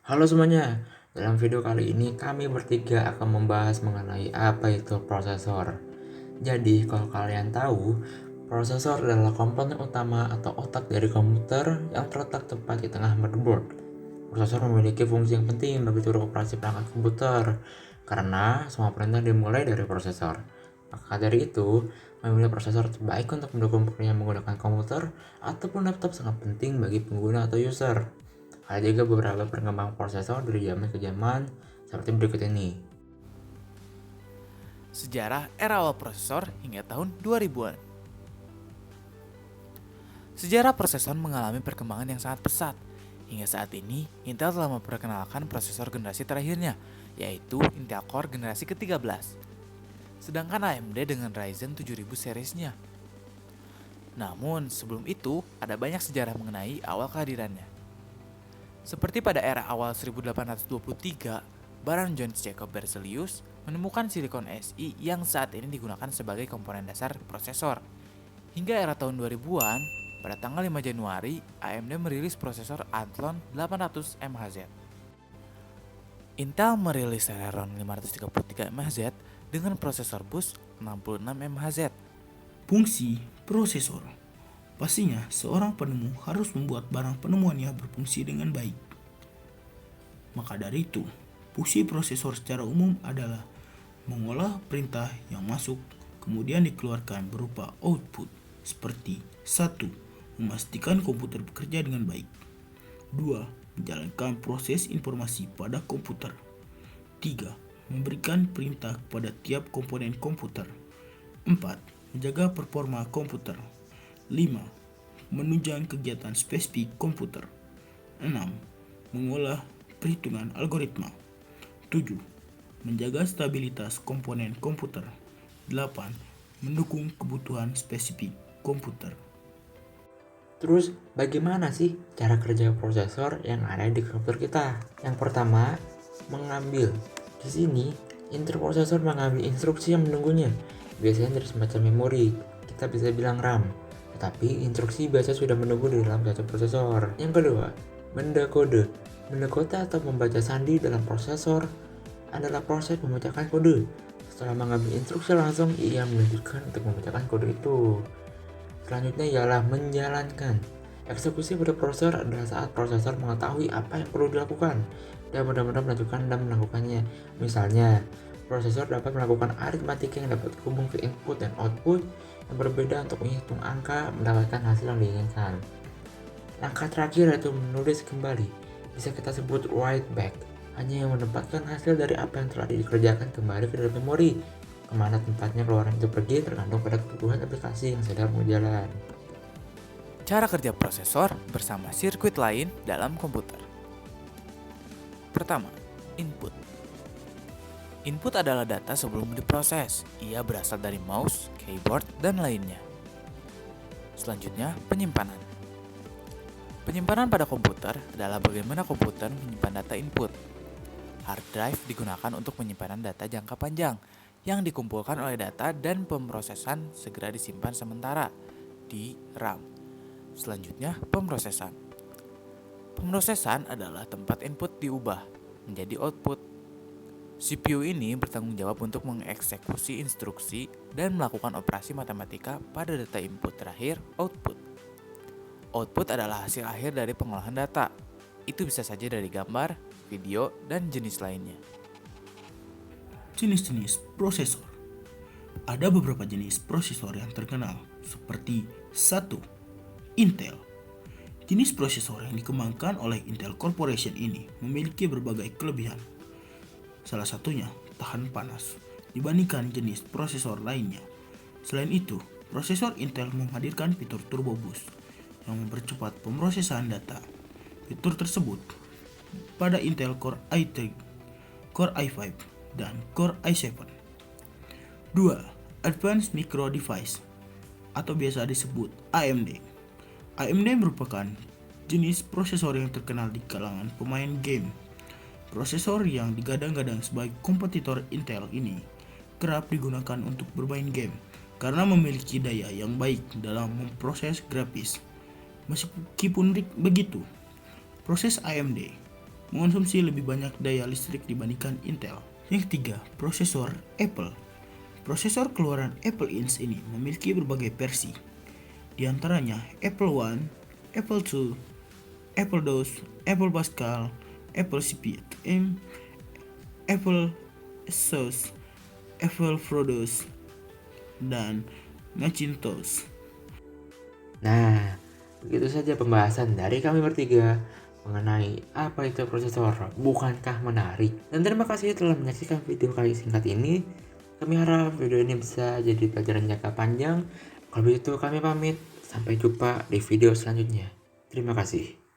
Halo semuanya, dalam video kali ini kami bertiga akan membahas mengenai apa itu prosesor. Jadi, kalau kalian tahu, prosesor adalah komponen utama atau otak dari komputer yang terletak tepat di tengah motherboard. Prosesor memiliki fungsi yang penting bagi seluruh operasi perangkat komputer, karena semua perintah dimulai dari prosesor. Maka dari itu, memilih prosesor terbaik untuk mendukung pekerjaan menggunakan komputer ataupun laptop sangat penting bagi pengguna atau user. Ada juga beberapa perkembangan prosesor dari zaman ke zaman seperti berikut ini. Sejarah era awal prosesor hingga tahun 2000-an. Sejarah prosesor mengalami perkembangan yang sangat pesat. Hingga saat ini, Intel telah memperkenalkan prosesor generasi terakhirnya, yaitu Intel Core generasi ke-13. Sedangkan AMD dengan Ryzen 7000 seriesnya. Namun, sebelum itu, ada banyak sejarah mengenai awal kehadirannya. Seperti pada era awal 1823, Baron John Jacob Berzelius menemukan silikon Si yang saat ini digunakan sebagai komponen dasar prosesor. Hingga era tahun 2000-an, pada tanggal 5 Januari, AMD merilis prosesor Athlon 800 MHz. Intel merilis Celeron 533 MHz dengan prosesor bus 66 MHz. Fungsi prosesor. Pastinya seorang penemu harus membuat barang penemuannya berfungsi dengan baik. Maka dari itu, fungsi prosesor secara umum adalah mengolah perintah yang masuk kemudian dikeluarkan berupa output seperti 1. Memastikan komputer bekerja dengan baik. 2. Menjalankan proses informasi pada komputer. 3. Memberikan perintah kepada tiap komponen komputer. 4. Menjaga performa komputer. 5. Menunjang kegiatan spesifik komputer. 6. Mengolah perhitungan algoritma. 7. Menjaga stabilitas komponen komputer. 8. Mendukung kebutuhan spesifik komputer. Terus, bagaimana sih cara kerja prosesor yang ada di komputer kita? Yang pertama, mengambil. Di sini, interprosesor mengambil instruksi yang menunggunya. Biasanya dari semacam memori, kita bisa bilang RAM. Tetapi instruksi biasa sudah menunggu di dalam satu prosesor. Yang kedua, mendekode. Mendekode atau membaca sandi dalam prosesor adalah proses membacakan kode. Setelah mengambil instruksi langsung ia melanjutkan untuk membacakan kode itu. Selanjutnya ialah menjalankan. Eksekusi pada prosesor adalah saat prosesor mengetahui apa yang perlu dilakukan dan benar-benar melakukan dan melakukannya. Misalnya, prosesor dapat melakukan aritmatika yang dapat dihubung ke input dan output yang berbeda untuk menghitung angka mendapatkan hasil yang diinginkan. Langkah terakhir yaitu menulis kembali. Bisa kita sebut write back. Hanya yang menempatkan hasil dari apa yang telah dikerjakan kembali ke dalam memori. Kemana tempatnya keluaran itu pergi tergantung pada kebutuhan aplikasi yang sedang berjalan. Cara kerja prosesor bersama sirkuit lain dalam komputer. Pertama, input. Input adalah data sebelum diproses. Ia berasal dari mouse, keyboard, dan lainnya. Selanjutnya, penyimpanan. Penyimpanan pada komputer adalah bagaimana komputer menyimpan data input. Hard drive digunakan untuk penyimpanan data jangka panjang yang dikumpulkan oleh data dan pemrosesan segera disimpan sementara di RAM. Selanjutnya, pemrosesan. Pemrosesan adalah tempat input diubah menjadi output. CPU ini bertanggung jawab untuk mengeksekusi instruksi dan melakukan operasi matematika pada data input terakhir, output. Output adalah hasil akhir dari pengolahan data. Itu bisa saja dari gambar, video, dan jenis lainnya. Jenis-jenis prosesor. Ada beberapa jenis prosesor yang terkenal, seperti 1. Intel. Jenis prosesor yang dikembangkan oleh Intel Corporation ini memiliki berbagai kelebihan. Salah satunya, tahan panas dibandingkan jenis prosesor lainnya. Selain itu, prosesor Intel menghadirkan fitur turbo boost yang mempercepat pemrosesan data. Fitur tersebut pada Intel Core i3, Core i5, dan Core i7. 2. Advanced Micro Device atau biasa disebut AMD. AMD merupakan jenis prosesor yang terkenal di kalangan pemain game. Prosesor yang digadang-gadang sebagai kompetitor Intel ini kerap digunakan untuk bermain game karena memiliki daya yang baik dalam memproses grafis. Meskipun begitu, proses AMD mengonsumsi lebih banyak daya listrik dibandingkan Intel. Yang ketiga, prosesor Apple. Prosesor keluaran Apple Inc. ini memiliki berbagai versi, di antaranya Apple One, Apple II, Apple DOS, Apple Pascal, Apple CP/M, Apple SOS, Apple Produce, dan Macintosh. Nah, begitu saja pembahasan dari kami bertiga mengenai apa itu prosesor, bukankah menarik? Dan terima kasih telah menyaksikan video kali singkat ini. Kami harap video ini bisa jadi pelajaran jangka panjang. Kalau begitu kami pamit, sampai jumpa di video selanjutnya. Terima kasih.